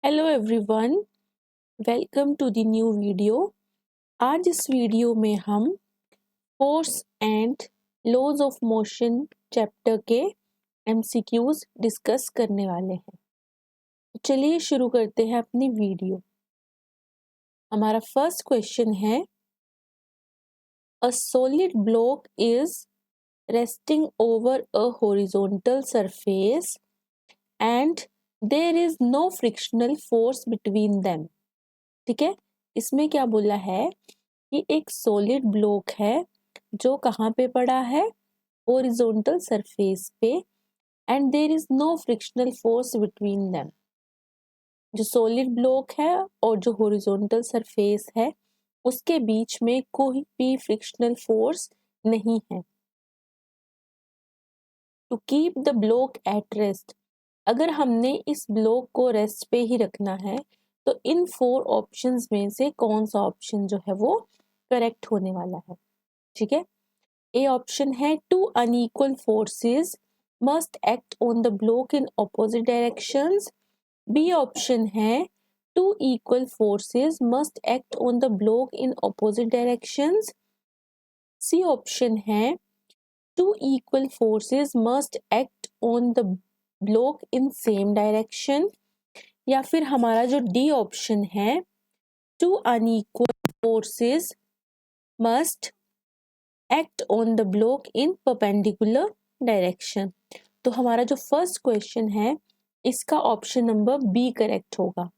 Hello everyone, welcome to the new video. आज इस video में हम force and laws of motion chapter के एमसीक्यूज डिस्कस करने वाले हैं। तो चलिए शुरू करते हैं अपनी वीडियो। हमारा फर्स्ट क्वेश्चन है, a solid block is resting over a horizontal surface and there is no frictional force between them. ठीक है, इसमें क्या बोला है कि एक सॉलिड ब्लॉक है जो कहाँ पे पड़ा है, हॉरिजॉन्टल सरफेस पे, and there is no frictional force between them. जो सॉलिड ब्लॉक है और जो हॉरिजॉन्टल सरफेस है उसके बीच में कोई भी फ्रिक्शनल फोर्स नहीं है। To keep the block at rest, अगर हमने इस ब्लॉक को रेस्ट पे ही रखना है तो इन 4 ऑप्शंस में से कौन सा ऑप्शन जो है वो करेक्ट होने वाला है। ठीक है, ए ऑप्शन है, two unequal forces must act on the block in opposite directions. B option है, two equal forces must act on the block in opposite directions. C option है, two equal forces must act on the block in same direction. या फिर हमारा जो D option है, two unequal forces must act on the block in perpendicular direction. तो हमारा जो first question है इसका ऑप्शन नंबर बी करेक्ट होगा।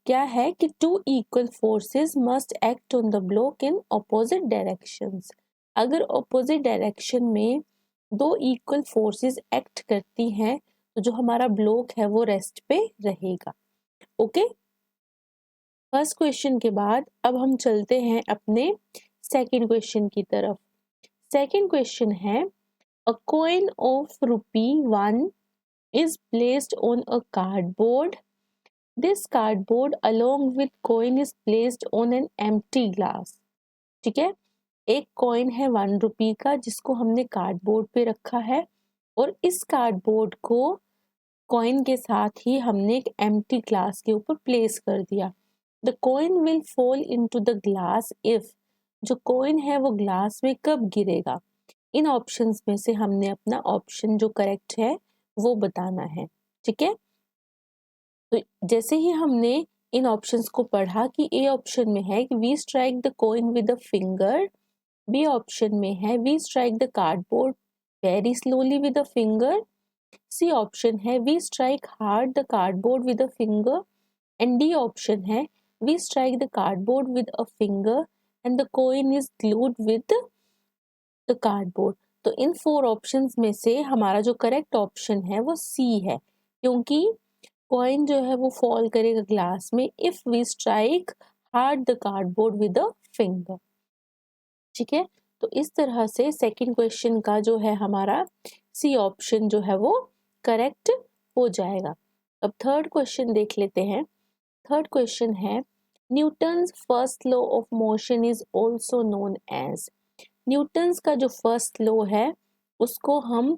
क्या है कि two equal forces must act on the block in opposite directions. अगर ऑपोजिट डायरेक्शन में 2 इक्वल फोर्सेस एक्ट करती हैं तो जो हमारा ब्लॉक है वो रेस्ट पे रहेगा। ओके, फर्स्ट क्वेश्चन के बाद अब हम चलते हैं अपने सेकंड क्वेश्चन की तरफ। सेकंड क्वेश्चन है, a coin of ₹1 is placed on a cardboard. This cardboard along with coin is placed on an empty glass. ठीक है, एक कॉइन है ₹1 का जिसको हमने कार्डबोर्ड पे रखा है और इस कार्डबोर्ड को कॉइन के साथ ही हमने एक एम्प्टी ग्लास के ऊपर प्लेस कर दिया। The coin will fall into the glass if, जो कॉइन है वो ग्लास में कब गिरेगा। इन ऑप्शंस में से हमने अपना ऑप्शन जो करेक्ट है वो बताना है। ठीक है, तो जैसे ही हमने इन ऑप्शंस को पढ़ा कि ए ऑप्शन में है कि we strike the coin with a finger, B option में है we strike the cardboard very slowly with a finger, C option है we strike hard the cardboard with a finger, and D option है we strike the cardboard with a finger and the coin is glued with the cardboard. तो इन 4 options में से हमारा जो correct option है वो सी है, क्योंकि कॉइन जो है वो फॉल करेगा ग्लास में if we strike hard the cardboard with a finger. ठीक है, तो इस तरह से सेकंड क्वेश्चन का जो है हमारा सी ऑप्शन जो है वो करेक्ट हो जाएगा। अब थर्ड क्वेश्चन देख लेते हैं। थर्ड क्वेश्चन है, Newton's first law of motion is also known as. Newton's का जो फर्स्ट लॉ है उसको हम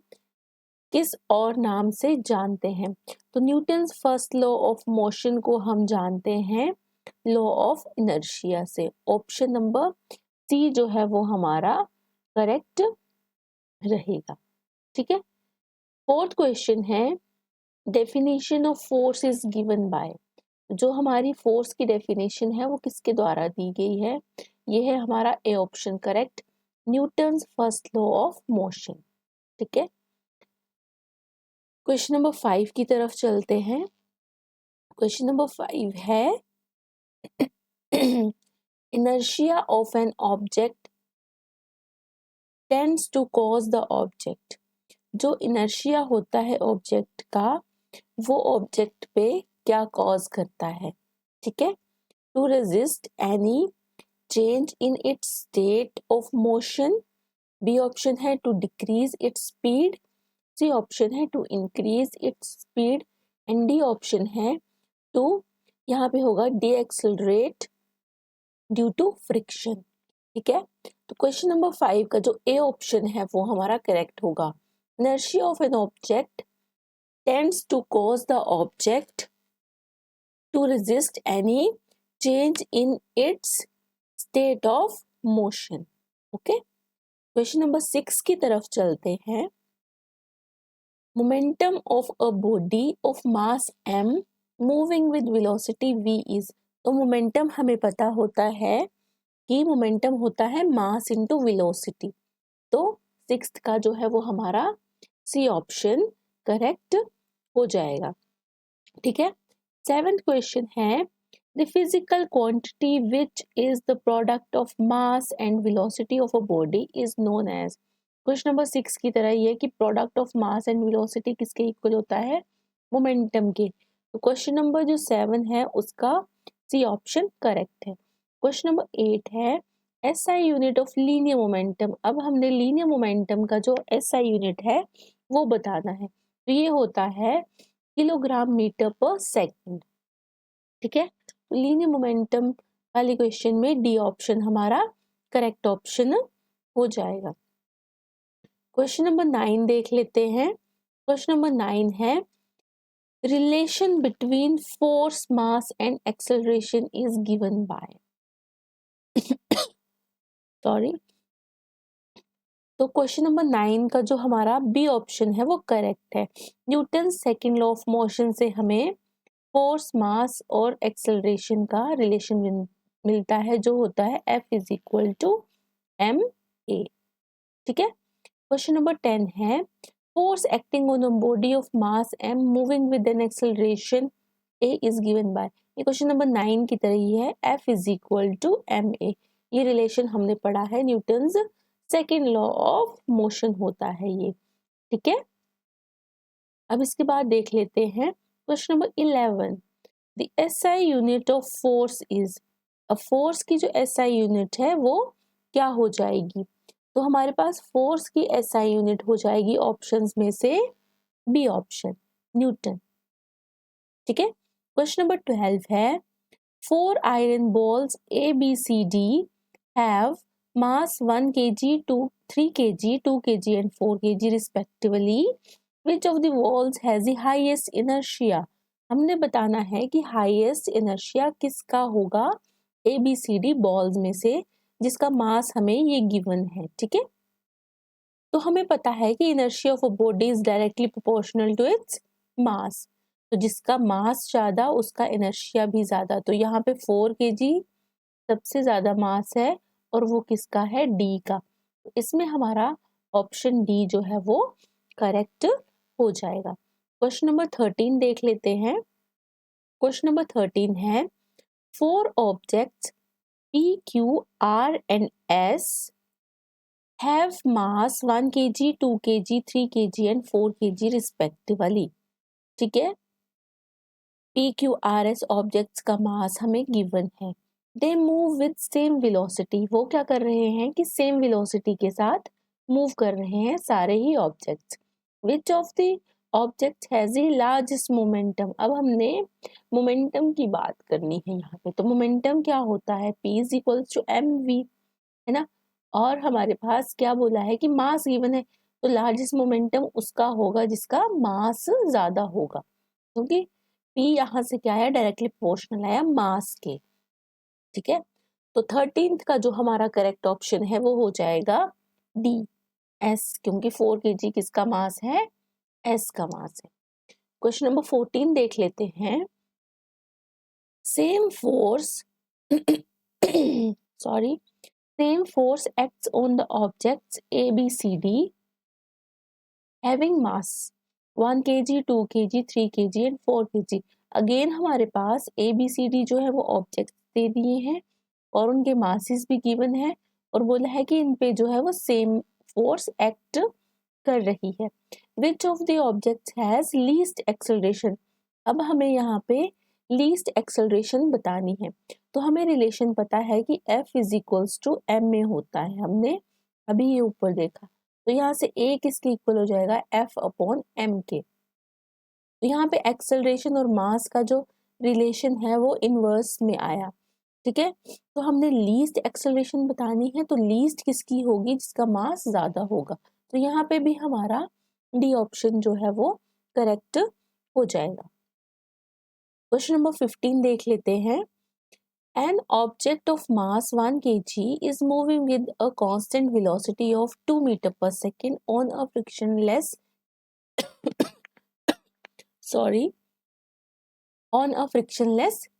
किस और नाम से जानते हैं। तो Newton's first law of motion को हम जानते हैं लॉ ऑफ इनर्शिया से। ऑप्शन नंबर सी जो है वो हमारा करेक्ट रहेगा। ठीक है, फोर्थ क्वेश्चन है, definition of force is given bye. जो हमारी फोर्स की डेफिनेशन है वो किसके द्वारा दी गई है, ये है हमारा A option correct, Newton's first law of motion. ठीक है, क्वेश्चन नंबर 5 की तरफ चलते हैं। क्वेश्चन नंबर 5 है, inertia of an object tends to cause the object। जो इनर्शिया होता है ऑब्जेक्ट का वो ऑब्जेक्ट पे क्या कॉज करता है। ठीक है, to resist any change in its state of motion. B option है to decrease its speed, C option है to increase its speed, and D option है टू, यहाँ पे होगा decelerate due to friction. ठीक है, तो क्वेश्चन नंबर 5 का जो ए ऑप्शन है वो हमारा करेक्ट होगा। Inertia of an object tends to cause the object to resist any change in its state of motion. Okay, question number 6 की तरफ चलते हैं. Momentum of a body of mass m moving with velocity v is. तो momentum हमें पता होता है कि मोमेंटम होता है मास इनटू वेलोसिटी. तो 6th का जो है वो हमारा सी ऑप्शन करेक्ट हो जाएगा. ठीक है. 7th क्वेश्चन है the physical quantity which is the product of mass and velocity of a body is known as. Question number 6 की तरह ये कि product of mass and velocity किसके इक्वल होता है, मोमेंटम के. तो क्वेश्चन नंबर जो 7 है उसका सी ऑप्शन करेक्ट है. क्वेश्चन नंबर 8 है SI unit of linear momentum. अब हमने लीनियर मोमेंटम का जो एसआई यूनिट है वो बताना है. तो ये होता है किलोग्राम मीटर पर सेकंड. ठीक है. लीनियर मोमेंटम वाले क्वेश्चन में डी ऑप्शन हमारा करेक्ट ऑप्शन हो जाएगा. क्वेश्चन नंबर 9 देख लेते हैं. क्वेश्चन नंबर 9 है relation between force mass and acceleration is given bye. Sorry. तो क्वेश्चन नंबर 9 का जो हमारा बी ऑप्शन है वो करेक्ट है. Newton second law of motion से हमें फोर्स मास और एक्सेलरेशन का रिलेशन मिलता है जो होता है F is equal to M A. ठीक है. क्वेश्चन नंबर 10 है force acting on a body of mass m moving with an acceleration a is given by. ये क्वेश्चन नंबर 9 की तरह ही है, F is equal to M A. ये relation हमने पढ़ा है, Newton's second law of motion होता है ये. ठीक है. अब इसके बाद देख लेते हैं question number 11. The SI unit of force is. अब फोर्स की जो एसआई यूनिट है वो क्या हो जाएगी. तो हमारे पास फोर्स की एसआई यूनिट हो जाएगी ऑप्शंस में से बी ऑप्शन, न्यूटन. ठीक है. क्वेश्चन नंबर 12 है 4 iron balls A B C D have mass 1 kg, 3 kg, 2 kg and 4 kg respectively. Which of the balls has the highest inertia? हमने बताना है कि हाईएस्ट इनर्शिया किसका होगा A B C D balls में से जिसका मास हमें ये गिवन है. ठीक है. तो हमें पता है कि inertia of a body is directly proportional to its mass. तो जिसका मास ज्यादा उसका इनर्शिया भी ज्यादा. तो यहाँ पे 4 kg सबसे ज्यादा मास है और वो किसका है, डी का. तो इसमें हमारा ऑप्शन डी जो है वो करेक्ट हो जाएगा. क्वेश्चन नंबर 13 देख लेते हैं. क्वेश्चन नंबर 13 है 4 objects P, Q, R and S have mass 1 kg, 2 kg, 3 kg and 4 kg respectively. ठीक है. P, Q, R, S objects का मास हमें गिवन है. They move with same velocity. वो क्या कर रहे हैं कि सेम वेलोसिटी के साथ मूव कर रहे हैं सारे ही objects. Which of the object has the largest momentum? अब हमने मोमेंटम की बात करनी है यहाँ पे. तो मोमेंटम क्या होता है, P is equals to mv है ना. और हमारे पास क्या बोला है कि मास गिवन है. तो लार्जेस्ट मोमेंटम उसका होगा जिसका मास ज्यादा होगा, क्योंकि P यहाँ से क्या है, डायरेक्टली प्रोपोर्शनल आया मास के. ठीक है. तो 13th का जो हमारा करेक्ट ऑप्शन है वो हो जाएगा डी, एस, क्योंकि 4 kg किसका मास है, एस का मास है. क्वेश्चन नंबर 14 देख लेते हैं. Same force sorry same force acts on the objects A B C D having mass 1 kg, 2 kg, 3 kg and 4 kg. Again हमारे पास ए बी सी डी जो है वो ऑब्जेक्ट्स दे दिए हैं और उनके मासेस भी गिवन है और बोला है कि इन पे जो है वो सेम फोर्स एक्ट कर रही है. Which of the objects has least acceleration? अब हमें यहाँ पे least acceleration बतानी है. तो हमें रिलेशन पता है कि F is equals to m में होता है, हमने अभी ये ऊपर देखा. तो यहाँ से A किसके इक्वल हो जाएगा, F अपॉन m के. तो यहाँ पे एक्सेलरेशन और मास का जो रिलेशन है वो इनवर्स में आया. ठीक है. तो हमने लीस्ट एक्सेलरेशन बतानी है, तो लीस्ट किसकी होगी, जिसका मास ज्यादा होगा. तो यहाँ पे भी हमारा डी ऑप्शन जो है वो करेक्ट हो जाएगा. क्वेश्चन नंबर 15 देख लेते हैं। An object of mass 1 kg is moving with a constant velocity of 2 meter per second on a frictionless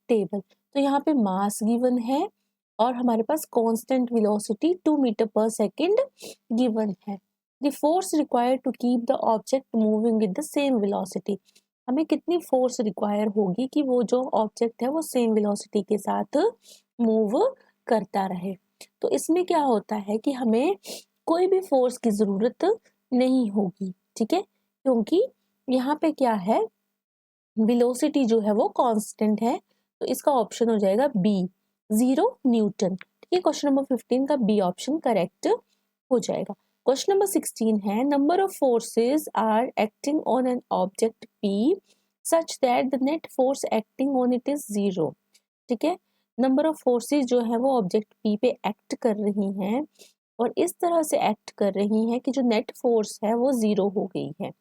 table। तो यहाँ पे मास गिवन है और हमारे पास constant velocity 2 metre per second given है। The force required to keep the object moving with the same velocity, हमें कितनी फोर्स रिक्वायर होगी कि वो जो ऑब्जेक्ट है वो सेम वेलोसिटी के साथ मूव करता रहे। तो इसमें क्या होता है कि हमें कोई भी फोर्स की जरूरत नहीं होगी, ठीक है, क्योंकि यहाँ पे क्या है, वेलोसिटी जो है वो कांस्टेंट है। तो इसका ऑप्शन हो जाएगा बी, 0 न्यूटन। ठीक है, क्वेश्चन नंबर 15 का बी ऑप्शन करेक्ट हो जाएगा। क्वेश्चन नंबर 16 है, number of forces are acting on an object P such that the net force acting on it is 0। ठीक है, नंबर ऑफ फोर्सेस जो है वो ऑब्जेक्ट पी पे एक्ट कर रही हैं और इस तरह से एक्ट कर रही हैं कि जो नेट फोर्स है वो 0 हो गई है।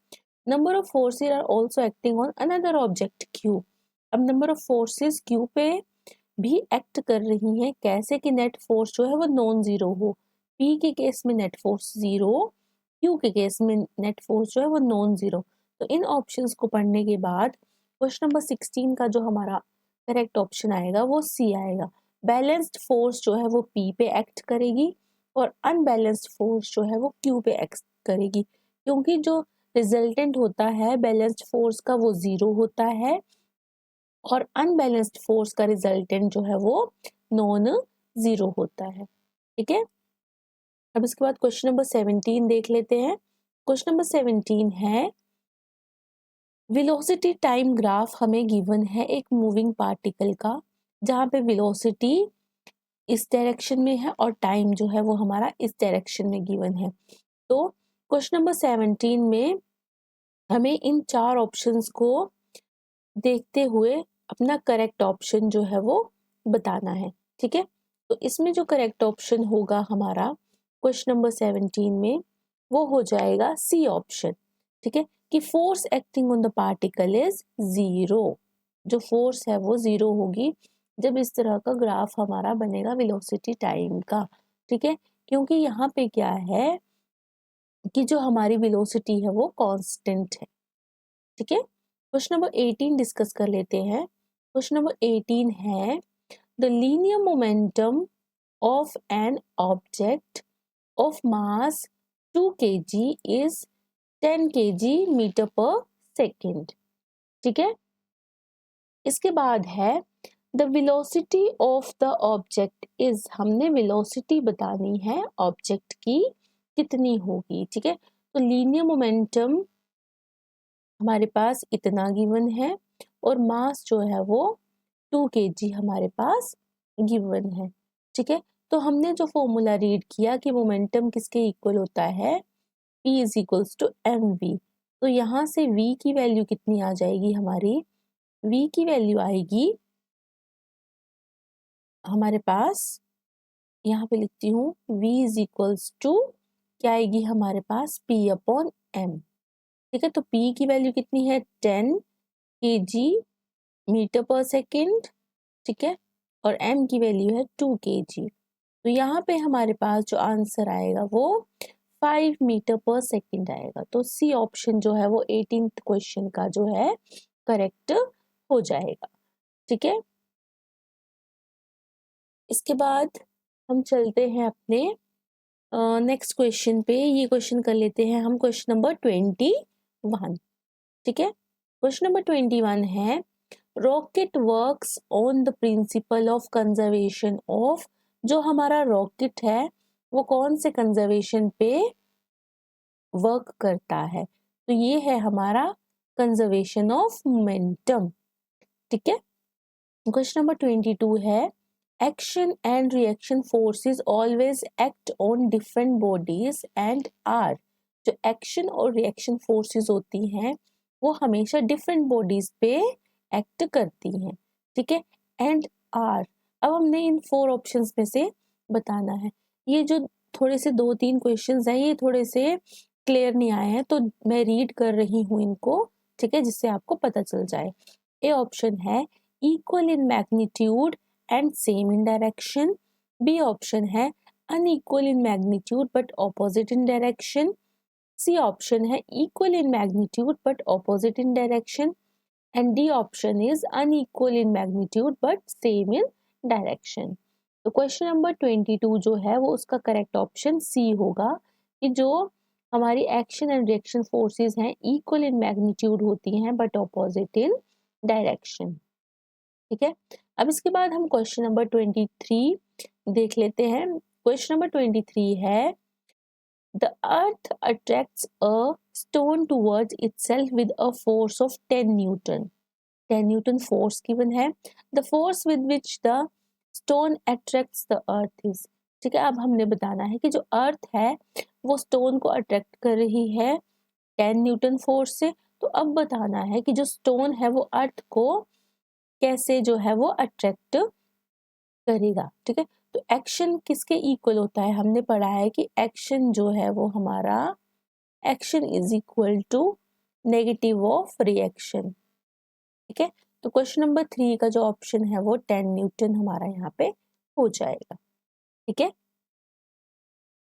Number of forces are also acting on another object Q. अब नंबर ऑफ फोर्सेस क्यू पे भी एक्ट कर रही हैं, कैसे कि नेट फोर्स जो है वो नॉन जीरो हो। पी के केस में नेट फोर्स 0, क्यू के केस में नेट फोर्स जो है वो नॉन जीरो। तो इन ऑप्शंस को पढ़ने के बाद क्वेश्चन नंबर 16 का जो हमारा करेक्ट ऑप्शन आएगा वो सी आएगा। बैलेंस्ड फोर्स जो है वो पी पे एक्ट करेगी और अनबैलेंस्ड फोर्स जो है वो क्यू पे एक्ट करेगी, क्योंकि जो रिजल्टेंट होता है बैलेंस्ड फोर्स का वो 0 होता है और अनबैलेंस्ड फोर्स का रिजल्टेंट जो है वो नॉन जीरो होता है। ठीक है, अब इसके बाद क्वेश्चन नंबर 17 देख लेते हैं। क्वेश्चन नंबर 17 है, वेलोसिटी टाइम ग्राफ हमें गिवन है एक मूविंग पार्टिकल का, जहां पे वेलोसिटी इस डायरेक्शन में है और टाइम जो है वो हमारा इस डायरेक्शन में गिवन है। तो क्वेश्चन नंबर 17 में हमें इन चार ऑप्शंस को देखते हुए अपना करेक्ट ऑप्शन जो है वो बताना है। ठीक है, तो इसमें जो करेक्ट ऑप्शन होगा हमारा क्वेश्चन नंबर 17 में वो हो जाएगा सी ऑप्शन। ठीक है, कि force acting on the particle is 0। जो फोर्स है वो 0 होगी जब इस तरह का ग्राफ हमारा बनेगा वेलोसिटी टाइम का। ठीक है, क्योंकि यहाँ पे क्या है कि जो हमारी वेलोसिटी है वो कांस्टेंट है। ठीक है, क्वेश्चन नंबर 18 डिस्कस कर लेते हैं। क्वेश्चन नंबर 18 है, the linear momentum of an object of mass 2 kg is 10 kg metre per second. ठीक है, इसके बाद है the velocity of the object is, हमने वेलोसिटी बतानी है ऑब्जेक्ट की कितनी होगी। ठीक है, तो लीनियर मोमेंटम हमारे पास इतना गिवन है और मास जो है वो 2 kg हमारे पास गिवन है। ठीक है, तो हमने जो फॉर्मूला रीड किया कि मोमेंटम किसके इक्वल होता है, P is equals to mv। तो यहाँ से v की वैल्यू कितनी आ जाएगी हमारी, v की वैल्यू आएगी हमारे पास, यहाँ पे लिखती हूँ v इज इक्वल्स टू क्या आएगी हमारे पास, p अपॉन m। ठीक है, तो p की वैल्यू कितनी है 10 kg मीटर पर सेकेंड। ठीक है, और m की वैल्यू है 2 kg। तो यहाँ पे हमारे पास जो आंसर आएगा वो 5 मीटर पर सेकेंड आएगा। तो सी ऑप्शन जो है वो 18th क्वेश्चन का जो है करेक्ट हो जाएगा। ठीक है, इसके बाद हम चलते हैं अपने नेक्स्ट क्वेश्चन पे। ये क्वेश्चन कर लेते हैं हम क्वेश्चन नंबर 21। ठीक है, क्वेश्चन नंबर 21 है, rocket works on the principle of conservation of, जो हमारा रॉकेट है वो कौन से कंजर्वेशन पे वर्क करता है, तो ये है हमारा कंजर्वेशन ऑफ मोमेंटम। ठीक है, क्वेश्चन नंबर 22 है, action and reaction forces always act on different bodies and are, जो एक्शन और रिएक्शन फोर्सेस होती हैं वो हमेशा डिफरेंट बॉडीज पे एक्ट करती हैं। ठीक है, एंड आर, अब हमने इन 4 ऑप्शंस में से बताना है। ये जो थोड़े से 2-3 क्वेश्चंस हैं ये थोड़े से क्लियर नहीं आए हैं तो मैं रीड कर रही हूँ इनको। ठीक है, जिससे आपको पता चल जाए। ए ऑप्शन है, equal in magnitude and same in direction. B option है unequal in magnitude but opposite in direction. C option है equal in magnitude but opposite in direction and D option is unequal in magnitude but same in direction. तो question number 22 जो है वो उसका correct option C होगा कि जो हमारी एक्शन एंड रिएक्शन फोर्सेस हैं इक्वल इन मैग्नीट्यूड होती हैं बट ऑपोजिट इन डायरेक्शन। ठीक है, अब इसके बाद हम क्वेश्चन नंबर 23 देख लेते हैं। क्वेश्चन नंबर 23 है the earth attracts a stone towards itself with a force of 10 newton. 10 newton force given है। The force with which the stone attracts the earth is. ठीक है, अब हमने बताना है कि जो अर्थ है वो स्टोन को अट्रैक्ट कर रही है 10 न्यूटन फोर्स से। तो अब बताना है कि जो स्टोन है वो अर्थ को कैसे जो है वो अट्रैक्ट करेगा। ठीक है, तो एक्शन किसके इक्वल होता है? हमने पढ़ा है कि एक्शन जो है वो हमारा action is equal to negative of reaction. ठीक है, तो क्वेश्चन नंबर 3 का जो ऑप्शन है वो 10 न्यूटन हमारा यहाँ पे हो जाएगा। ठीक है,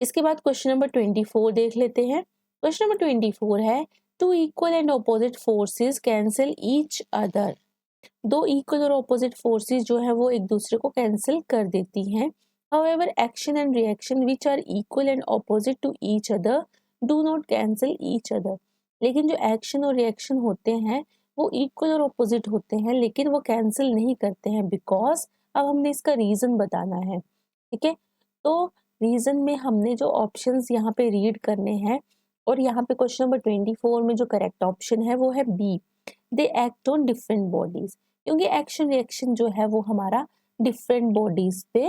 इसके बाद क्वेश्चन नंबर 24 देख लेते हैं। क्वेश्चन नंबर 24 है two equal and opposite forces cancel each other. दो इक्वल और ऑपोजिट फोर्सेस जो है वो एक दूसरे को कैंसिल कर देती हैं। However, action and reaction which are equal and opposite to each other do not cancel each other. लेकिन जो एक्शन और रिएक्शन होते हैं वो इक्वल और ऑपोजिट होते हैं लेकिन वो कैंसिल नहीं करते हैं बिकॉज अब हमने इसका रीजन बताना है। ठीक है, तो रीजन में हमने जो ऑप्शंस यहाँ पे रीड करने हैं और यहाँ पे क्वेश्चन नंबर 24 में जो करेक्ट ऑप्शन है वो है B, they act on different bodies. क्योंकि एक्शन रिएक्शन जो है वो हमारा डिफरेंट बॉडीज पे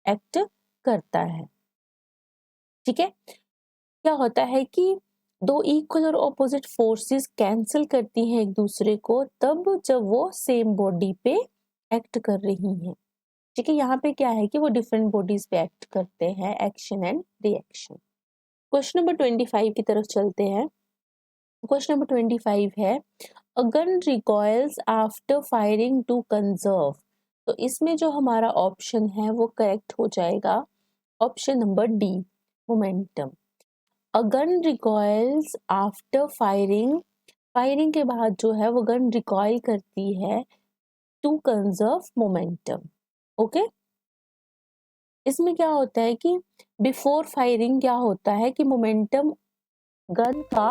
एक्ट करता है। ठीक है, क्या होता है कि दो इक्वल और ऑपोजिट फोर्सेस कैंसिल करती हैं एक दूसरे को तब जब वो सेम बॉडी पे एक्ट कर रही हैं। ठीक है, यहाँ पे क्या है कि वो डिफरेंट बॉडीज पे एक्ट करते हैं, action and reaction. Question number 25 की तरफ चलते हैं। क्वेश्चन नंबर 25 है a gun recoils after firing to conserve. तो इसमें जो हमारा ऑप्शन है वो करेक्ट हो जाएगा option number D, momentum. A gun recoils after firing, firing के बाद जो है वो गन रिकॉइल करती है टू कंजर्व मोमेंटम। ओके, इसमें क्या होता है कि बिफोर फायरिंग क्या होता है कि मोमेंटम गन का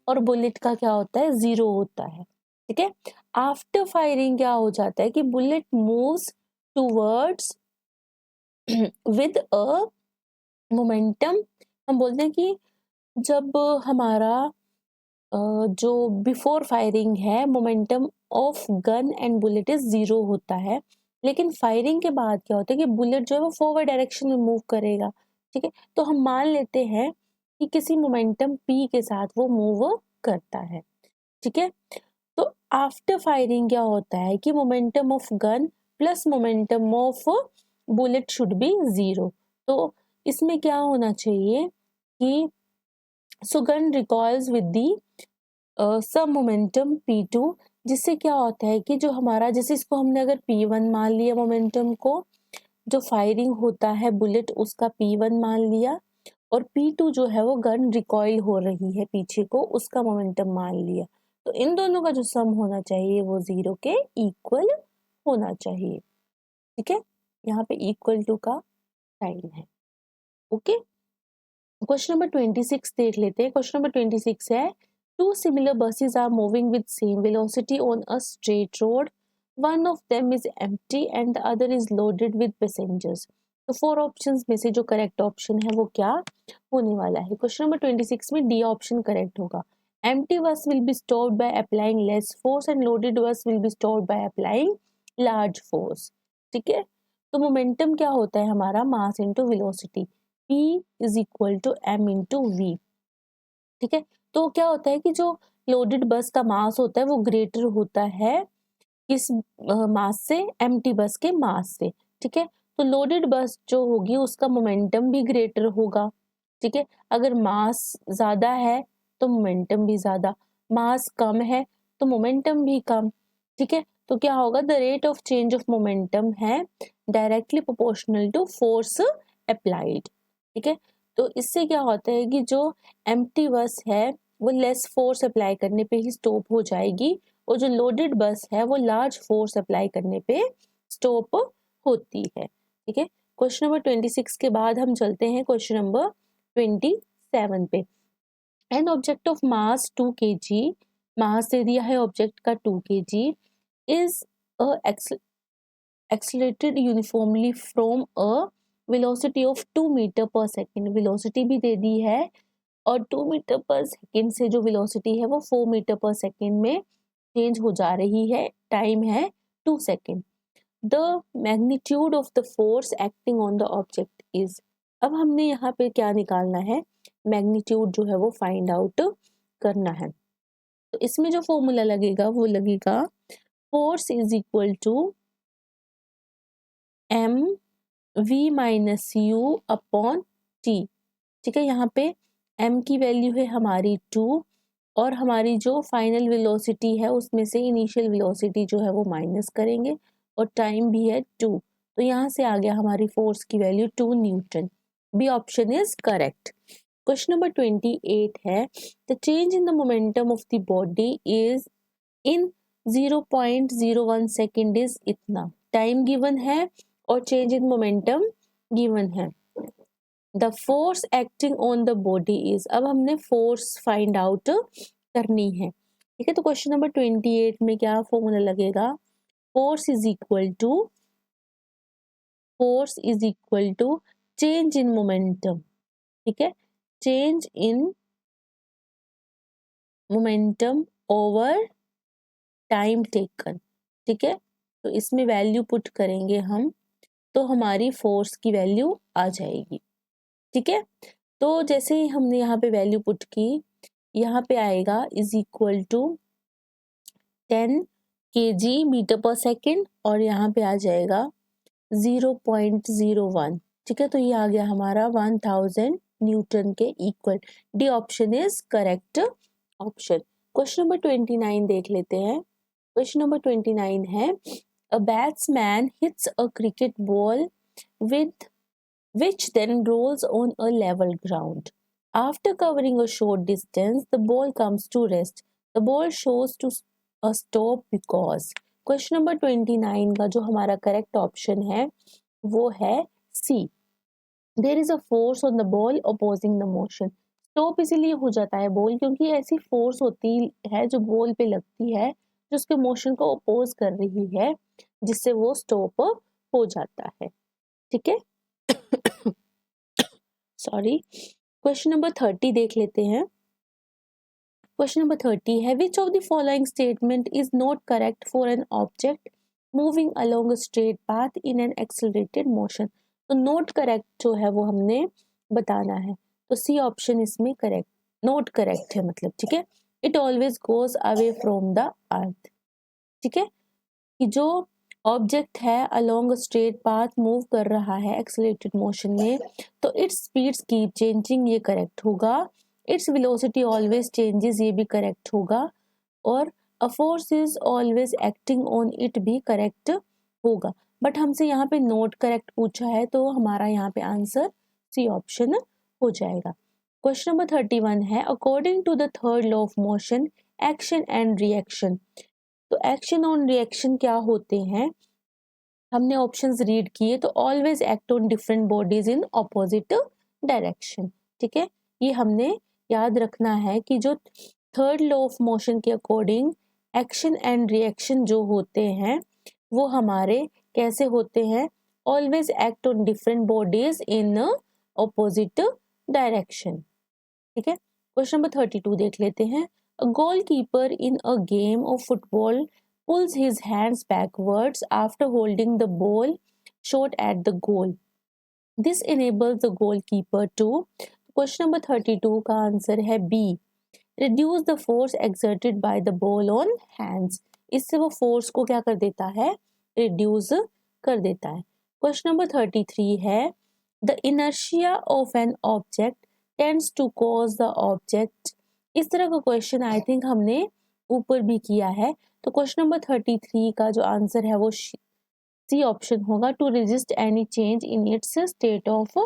और बुलेट का क्या होता है, जीरो होता है। ठीक है, आफ्टर फायरिंग क्या हो जाता है कि bullet moves towards with a momentum. हम बोलते हैं कि जब हमारा जो बिफोर फायरिंग है momentum of gun and bullet is zero होता है, लेकिन फायरिंग के बाद क्या होता है कि बुलेट जो है वो फॉरवर्ड डायरेक्शन में मूव करेगा। ठीक है, तो हम मान लेते हैं कि किसी मोमेंटम p के साथ वो मूव करता है। ठीक है, तो आफ्टर फायरिंग क्या होता है कि momentum of gun plus momentum of bullet should be zero. तो इसमें क्या होना चाहिए कि सो गन रिकॉइल्स विद दी सब मोमेंटम p2, जिससे क्या होता है कि जो हमारा जैसे इसको हमने अगर p1 मान लिया मोमेंटम को, जो फायरिंग होता है बुलेट उसका p1 मान लिया और p2 जो है वो गन रिकॉइल हो रही है पीछे को उसका मोमेंटम मान लिया, तो इन दोनों का जो सम होना चाहिए वो जीरो के इक्वल होना चाहिए। ठीक है, यहाँ पे इक्वल टू का साइन है। ओके, क्वेश्चन नंबर 26 देख लेते हैं। क्वेश्चन नंबर 26 है two similar buses are moving with same velocity on a straight road. One of them is empty and the other is loaded with passengers. तो four options में से जो correct option है वो क्या होने वाला है? क्वेश्चन नंबर 26 में डी ऑप्शन करेक्ट होगा। Empty bus will be stopped by applying less force and loaded bus will be stopped by applying large force. ठीक है, तो मोमेंटम क्या होता है हमारा, mass into velocity, P is equal to m into v। ठीक है, तो क्या होता है कि जो लोडेड बस का मास होता है वो ग्रेटर होता है किस मास से, एम्प्टी बस के मास से। ठीक है, तो लोडेड बस जो होगी उसका मोमेंटम भी ग्रेटर होगा। ठीक है, अगर मास ज्यादा है तो मोमेंटम भी ज्यादा, मास कम है तो मोमेंटम भी कम। ठीक है, तो क्या होगा, the rate of change of momentum है directly proportional to force applied. ठीक है, तो इससे क्या होता है कि जो एम्प्टी बस है वो लेस फोर्स अप्लाई करने पे ही स्टॉप हो जाएगी, और जो लोडेड बस है वो लार्ज फोर्स अप्लाई करने पे स्टॉप होती है। ठीक है, क्वेश्चन नंबर 26 के बाद हम चलते हैं क्वेश्चन नंबर 27 पे। An object of mass 2 kg, mass दे दिया है ऑब्जेक्ट का 2 kg, is accelerated uniformly from a velocity of 2 metre per second. Velocity भी दे दी है, और 2 मीटर पर सेकेंड से जो वेलोसिटी है वो 4 मीटर पर सेकेंड में चेंज हो जा रही है। टाइम है 2 second. The magnitude of the force acting on the object is. अब हमने यहाँ पे क्या निकालना है, मैग्नीट्यूड जो है वो फाइंड आउट करना है। तो इसमें जो फॉर्मूला लगेगा वो लगेगा force is equal to M V minus U upon T. ठीक है, यहाँ पे m की वैल्यू है हमारी 2, और हमारी जो फाइनल वेलोसिटी है उसमें से इनिशियल वेलोसिटी जो है वो माइनस करेंगे, और टाइम भी है 2। तो यहाँ से आ गया हमारी फोर्स की value 2 newton. B option is correct. Question number 28 है, the change in the momentum of the body is in 0.01 second is इतना। टाइम गिवन है और चेंज इन मोमेंटम गिवन है। The force acting on the body is, अब हमने force find out करनी है। ठीक है, तो क्वेश्चन नंबर 28 में क्या फॉर्मूला लगेगा, force is equal to change in momentum. ठीक है, change in momentum over time taken. ठीक है, तो इसमें वैल्यू पुट करेंगे हम, तो हमारी फोर्स की वैल्यू आ जाएगी। ठीक है, तो जैसे ही हमने यहाँ पे वैल्यू पुट की, यहाँ पे आएगा is equal to 10 kg metre per second, और यहाँ पे आ जाएगा 0.01। ठीक है, तो ये आ गया हमारा 1000 न्यूटन के equal. D option is correct option. Question number 29 देख लेते हैं। क्वेश्चन नंबर 29 है, a batsman hits a cricket ball with which then rolls on a level ground. After covering a short distance, the ball comes to rest. The ball shows to a stop because. Question number 29 का जो हमारा correct option है वो है C. There is a force on the ball opposing the motion. Stop इसीलिए हो जाता है बॉल, क्योंकि ऐसी फोर्स होती है जो बॉल पे लगती है, जो उसके मोशन को अपोज कर रही है, जिससे वो स्टॉप हो जाता है। ठीक है, सॉरी। क्वेश्चन नंबर 30 देख लेते हैं। क्वेश्चन नंबर 30 है, which of the following statement is not correct for an object moving along a straight path in an accelerated motion. तो नॉट करेक्ट जो है वो हमने बताना है, तो सी ऑप्शन इसमें करेक्ट, नॉट करेक्ट है मतलब। ठीक है, it always goes away from the earth. ठीक है, कि जो ऑब्जेक्ट है अलोंग स्ट्रेट पाथ मूव कर रहा है एक्सेलरेटेड मोशन में, तो इट्स स्पीड्स कीप चेंजिंग, ये करेक्ट होगा। इट्स वेलोसिटी ऑलवेज चेंजेस, ये भी करेक्ट होगा। और a force is always acting on it भी करेक्ट होगा। बट हमसे यहाँ पे नोट करेक्ट पूछा है, तो हमारा यहाँ पे आंसर सी ऑप्शन हो जाएगा। क्वेश्चन नंबर 31 है, according to the third law of motion action and reaction. तो एक्शन और रिएक्शन क्या होते हैं, हमने ऑप्शंस रीड किए, तो always act on different bodies in opposite direction. ठीक है, ये हमने याद रखना है कि जो थर्ड लॉ ऑफ मोशन के अकॉर्डिंग एक्शन एंड रिएक्शन जो होते हैं वो हमारे कैसे होते हैं, always act on different bodies in opposite direction. ठीक है, क्वेश्चन नंबर 32 देख लेते हैं। अ goalkeeper in a game of football pulls his hands backwards after holding the ball shot at the goal. This enables the goalkeeper to. Question number 32 का answer है B. Reduce the force exerted by the ball on hands. इससे वो force को क्या कर देता है, reduce कर देता है। क्वेश्चन नंबर 33 है, The inertia of an object tends to cause the object. इस तरह का क्वेश्चन आई थिंक हमने ऊपर भी किया है। तो क्वेश्चन नंबर 33 का जो आंसर है वो सी ऑप्शन होगा, to resist any change in its state of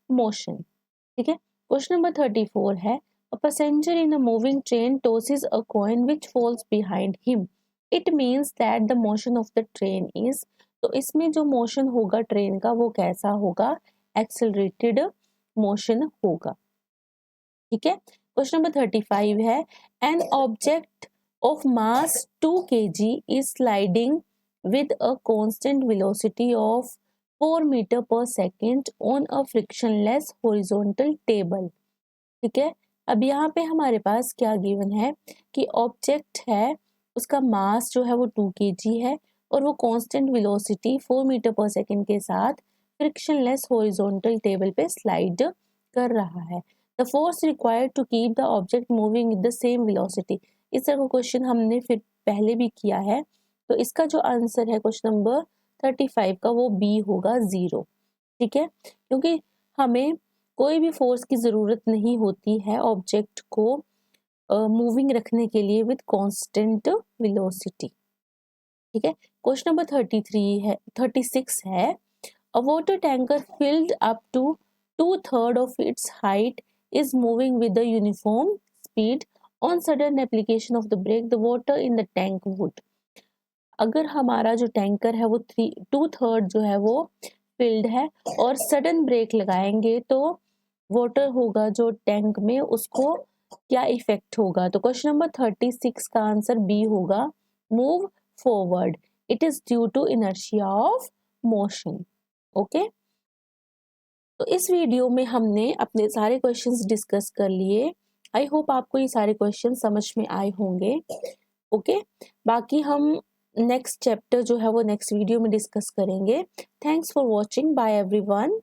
motion. ठीक है। क्वेश्चन नंबर 34 है, a passenger in a moving train tosses a coin which falls behind him, it means that the motion of the train is. तो इसमें जो motion होगा train का वो कैसा होगा, एक्सेलरेटेड मोशन होगा। ठीक है। क्वेश्चन नंबर 35 है, N object of mass 2 kg is sliding with a constant velocity of 4 meter per second on a frictionless horizontal table। ठीक है। अब यहाँ पे हमारे पास क्या गिवन है कि ऑब्जेक्ट है, उसका मास जो है वो 2 kg है और वो constant velocity 4 metre per second के साथ फ्रिक्शनलेस हॉरिजॉन्टल टेबल पे स्लाइड कर रहा है। The force required to keep the object moving with the same velocity. इस तरह का क्वेश्चन हमने फिर पहले भी किया है। तो इसका जो आंसर है क्वेश्चन नंबर 35 का वो बी होगा 0। ठीक है। क्योंकि हमें कोई भी फोर्स की ज़रूरत नहीं होती है ऑब्जेक्ट को मूविंग रखने के लिए विद कांस्टेंट वेलोसिटी। ठीक है। क्वेश्चन नंबर 36 है, a water tanker filled up to 2/3 of its height is moving with the uniform speed, on sudden application of the brake the water in the tank would. अगर हमारा जो tanker है वो 2/3 जो है वो फिल्ड है और सडन ब्रेक लगाएंगे तो वाटर होगा जो टैंक में उसको क्या इफेक्ट होगा। तो क्वेश्चन नंबर 36 का आंसर बी होगा, move forward, it is due to inertia of motion. Okay. तो इस वीडियो में हमने अपने सारे क्वेश्चंस डिस्कस कर लिए। आई होप आपको ये सारे क्वेश्चन समझ में आए होंगे। ओके। बाकी हम नेक्स्ट चैप्टर जो है वो नेक्स्ट वीडियो में डिस्कस करेंगे। Thanks for watching, bye everyone.